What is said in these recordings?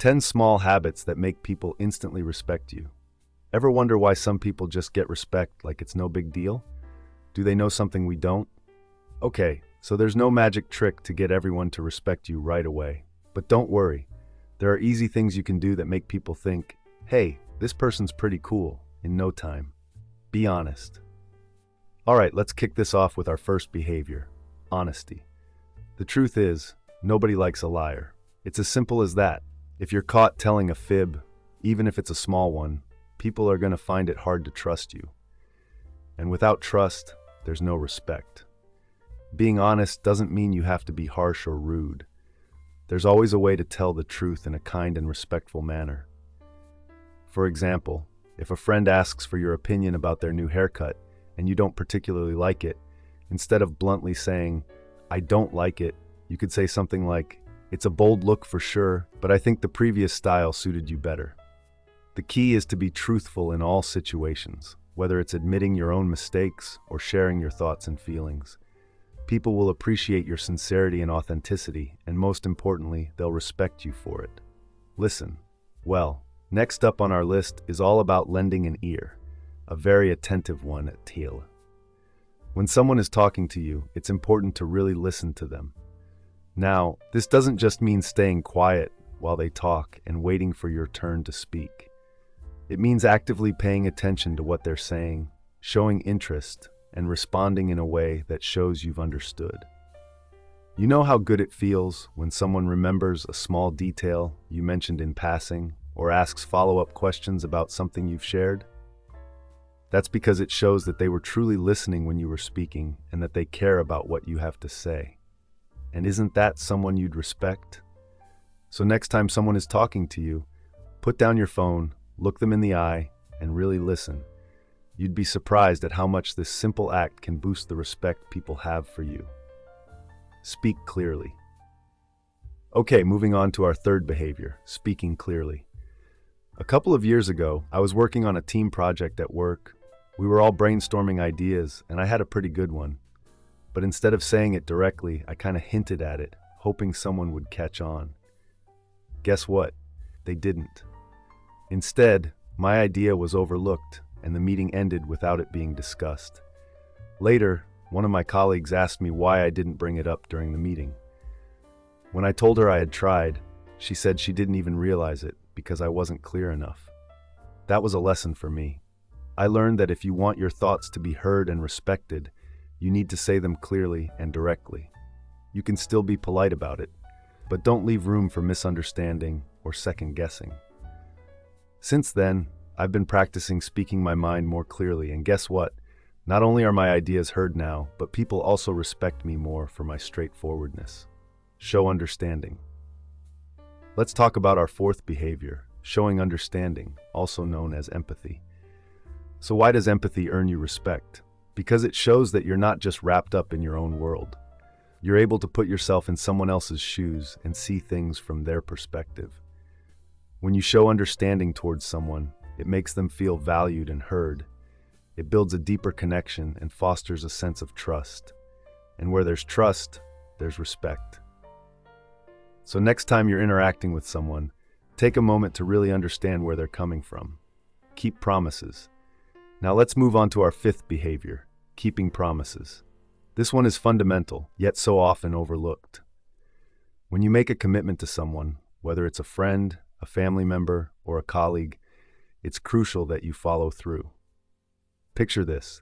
10 small habits that make people instantly respect you. Ever wonder why some people just get respect like it's no big deal? Do they know something we don't? Okay, so there's no magic trick to get everyone to respect you right away. But don't worry, there are easy things you can do that make people think, hey, this person's pretty cool, in no time. Be honest. All right, let's kick this off with our first behavior, honesty. The truth is, nobody likes a liar. It's as simple as that. If you're caught telling a fib, even if it's a small one, people are going to find it hard to trust you. And without trust, there's no respect. Being honest doesn't mean you have to be harsh or rude. There's always a way to tell the truth in a kind and respectful manner. For example, if a friend asks for your opinion about their new haircut and you don't particularly like it, instead of bluntly saying, I don't like it, you could say something like, it's a bold look for sure, but I think the previous style suited you better. The key is to be truthful in all situations, whether it's admitting your own mistakes or sharing your thoughts and feelings. People will appreciate your sincerity and authenticity, and most importantly, they'll respect you for it. Listen. Well, next up on our list is all about lending an ear, a very attentive one at tail. When someone is talking to you, it's important to really listen to them. Now, this doesn't just mean staying quiet while they talk and waiting for your turn to speak. It means actively paying attention to what they're saying, showing interest, and responding in a way that shows you've understood. You know how good it feels when someone remembers a small detail you mentioned in passing or asks follow-up questions about something you've shared? That's because it shows that they were truly listening when you were speaking and that they care about what you have to say. And isn't that someone you'd respect? So next time someone is talking to you, put down your phone, look them in the eye, and really listen. You'd be surprised at how much this simple act can boost the respect people have for you. Speak clearly. Okay, moving on to our third behavior, speaking clearly. A couple of years ago, I was working on a team project at work. We were all brainstorming ideas, and I had a pretty good one. But instead of saying it directly, I kind of hinted at it, hoping someone would catch on. Guess what? They didn't. Instead, my idea was overlooked, and the meeting ended without it being discussed. Later, one of my colleagues asked me why I didn't bring it up during the meeting. When I told her I had tried, she said she didn't even realize it because I wasn't clear enough. That was a lesson for me. I learned that if you want your thoughts to be heard and respected, you need to say them clearly and directly. You can still be polite about it, but don't leave room for misunderstanding or second guessing. Since then, I've been practicing speaking my mind more clearly, and guess what? Not only are my ideas heard now, but people also respect me more for my straightforwardness. Show understanding. Let's talk about our fourth behavior, showing understanding, also known as empathy. So why does empathy earn you respect? Because it shows that you're not just wrapped up in your own world. You're able to put yourself in someone else's shoes and see things from their perspective. When you show understanding towards someone, it makes them feel valued and heard. It builds a deeper connection and fosters a sense of trust. And where there's trust, there's respect. So next time you're interacting with someone, take a moment to really understand where they're coming from. Keep promises. Now let's move on to our fifth behavior, keeping promises. This one is fundamental, yet so often overlooked. When you make a commitment to someone, whether it's a friend, a family member, or a colleague, it's crucial that you follow through. Picture this.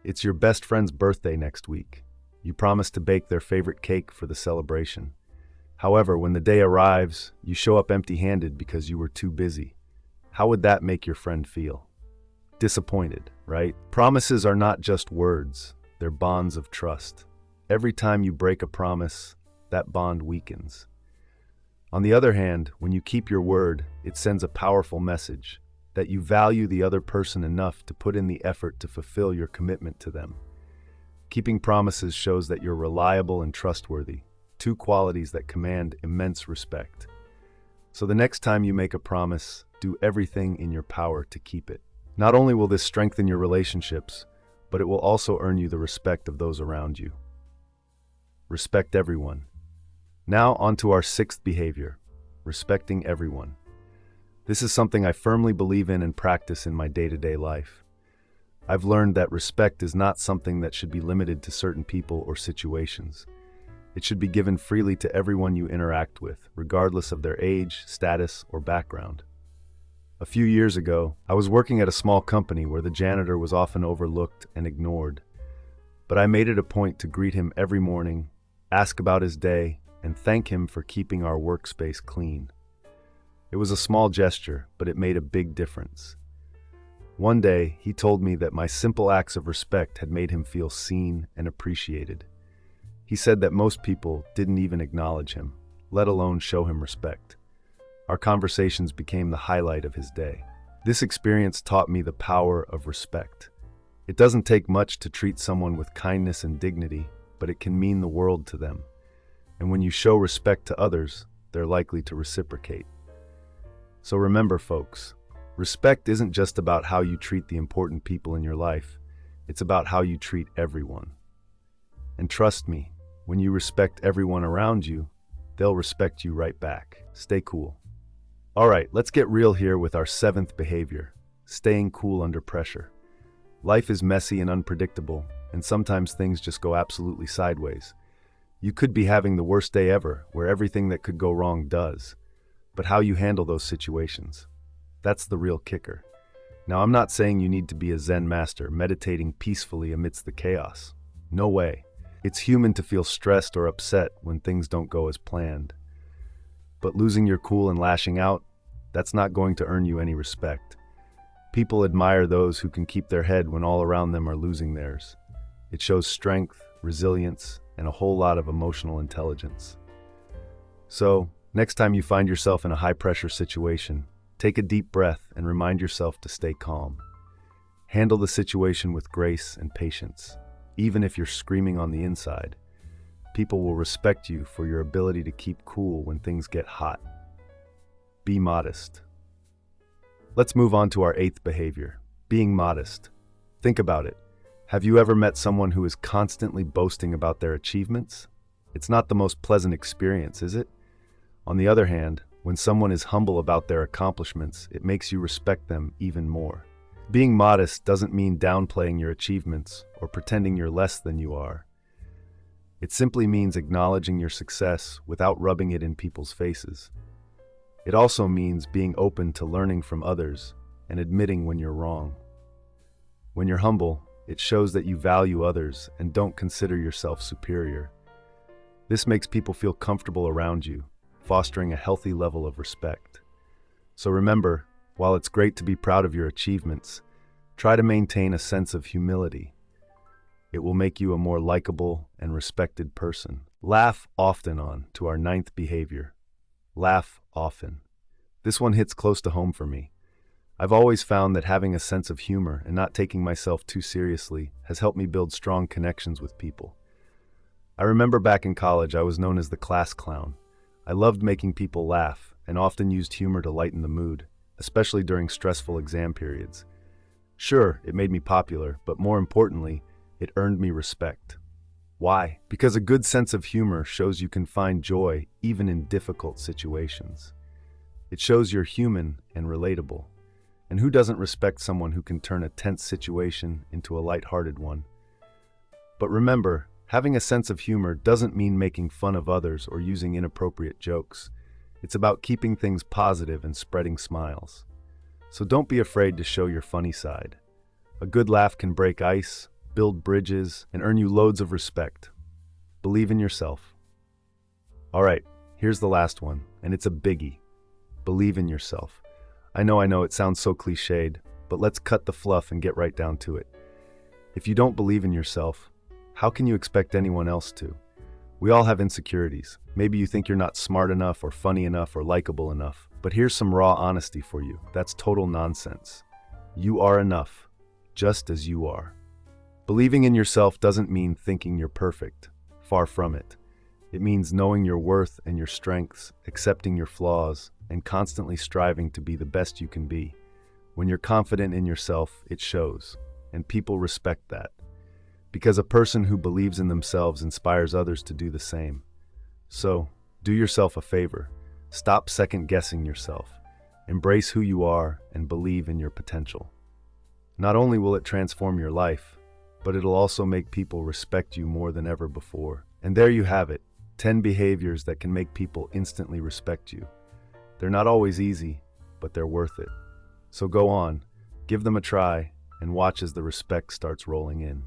It's your best friend's birthday next week. You promise to bake their favorite cake for the celebration. However, when the day arrives, you show up empty-handed because you were too busy. How would that make your friend feel? Disappointed, right? Promises are not just words, they're bonds of trust. Every time you break a promise, that bond weakens. On the other hand, when you keep your word, it sends a powerful message that you value the other person enough to put in the effort to fulfill your commitment to them. Keeping promises shows that you're reliable and trustworthy, two qualities that command immense respect. So the next time you make a promise, do everything in your power to keep it. Not only will this strengthen your relationships, but it will also earn you the respect of those around you. Respect everyone. Now on to our sixth behavior, respecting everyone. This is something I firmly believe in and practice in my day-to-day life. I've learned that respect is not something that should be limited to certain people or situations. It should be given freely to everyone you interact with, regardless of their age, status, or background. A few years ago, I was working at a small company where the janitor was often overlooked and ignored. But I made it a point to greet him every morning, ask about his day, and thank him for keeping our workspace clean. It was a small gesture, but it made a big difference. One day, he told me that my simple acts of respect had made him feel seen and appreciated. He said that most people didn't even acknowledge him, let alone show him respect. Our conversations became the highlight of his day. This experience taught me the power of respect. It doesn't take much to treat someone with kindness and dignity, but it can mean the world to them. And when you show respect to others, they're likely to reciprocate. So remember, folks, respect isn't just about how you treat the important people in your life. It's about how you treat everyone. And trust me, when you respect everyone around you, they'll respect you right back. Stay cool. All right, let's get real here with our 7th behavior, staying cool under pressure. Life is messy and unpredictable, and sometimes things just go absolutely sideways. You could be having the worst day ever, where everything that could go wrong does. But how you handle those situations, that's the real kicker. Now, I'm not saying you need to be a Zen master, meditating peacefully amidst the chaos. No way. It's human to feel stressed or upset when things don't go as planned. But losing your cool and lashing out, that's not going to earn you any respect. People admire those who can keep their head when all around them are losing theirs. It shows strength, resilience, and a whole lot of emotional intelligence. So, next time you find yourself in a high-pressure situation, take a deep breath and remind yourself to stay calm. Handle the situation with grace and patience. Even if you're screaming on the inside, people will respect you for your ability to keep cool when things get hot. Be modest. Let's move on to our 8th behavior, being modest. Think about it. Have you ever met someone who is constantly boasting about their achievements? It's not the most pleasant experience, is it? On the other hand, when someone is humble about their accomplishments, it makes you respect them even more. Being modest doesn't mean downplaying your achievements or pretending you're less than you are. It simply means acknowledging your success without rubbing it in people's faces. It also means being open to learning from others and admitting when you're wrong. When you're humble, it shows that you value others and don't consider yourself superior. This makes people feel comfortable around you, fostering a healthy level of respect. So remember, while it's great to be proud of your achievements, try to maintain a sense of humility. It will make you a more likable and respected person. Laugh often to our 9th behavior. Laugh often. This one hits close to home for me. I've always found that having a sense of humor and not taking myself too seriously has helped me build strong connections with people. I remember back in college, I was known as the class clown. I loved making people laugh and often used humor to lighten the mood, especially during stressful exam periods. Sure, it made me popular, but more importantly, it earned me respect. Why? Because a good sense of humor shows you can find joy even in difficult situations. It shows you're human and relatable. And who doesn't respect someone who can turn a tense situation into a lighthearted one? But remember, having a sense of humor doesn't mean making fun of others or using inappropriate jokes. It's about keeping things positive and spreading smiles. So don't be afraid to show your funny side. A good laugh can break ice, build bridges, and earn you loads of respect. Believe in yourself. All right, here's the last one, and it's a biggie. Believe in yourself. I know it sounds so cliched, but let's cut the fluff and get right down to it. If you don't believe in yourself, how can you expect anyone else to? We all have insecurities. Maybe you think you're not smart enough or funny enough or likable enough, but here's some raw honesty for you. That's total nonsense. You are enough, just as you are. Believing in yourself doesn't mean thinking you're perfect. Far from it. It means knowing your worth and your strengths, accepting your flaws, and constantly striving to be the best you can be. When you're confident in yourself, it shows, and people respect that. Because a person who believes in themselves inspires others to do the same. So, do yourself a favor. Stop second-guessing yourself. Embrace who you are and believe in your potential. Not only will it transform your life, but it'll also make people respect you more than ever before. And there you have it, 10 behaviors that can make people instantly respect you. They're not always easy, but they're worth it. So go on, give them a try, and watch as the respect starts rolling in.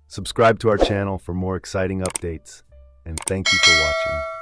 Subscribe to our channel for more exciting updates, and thank you for watching.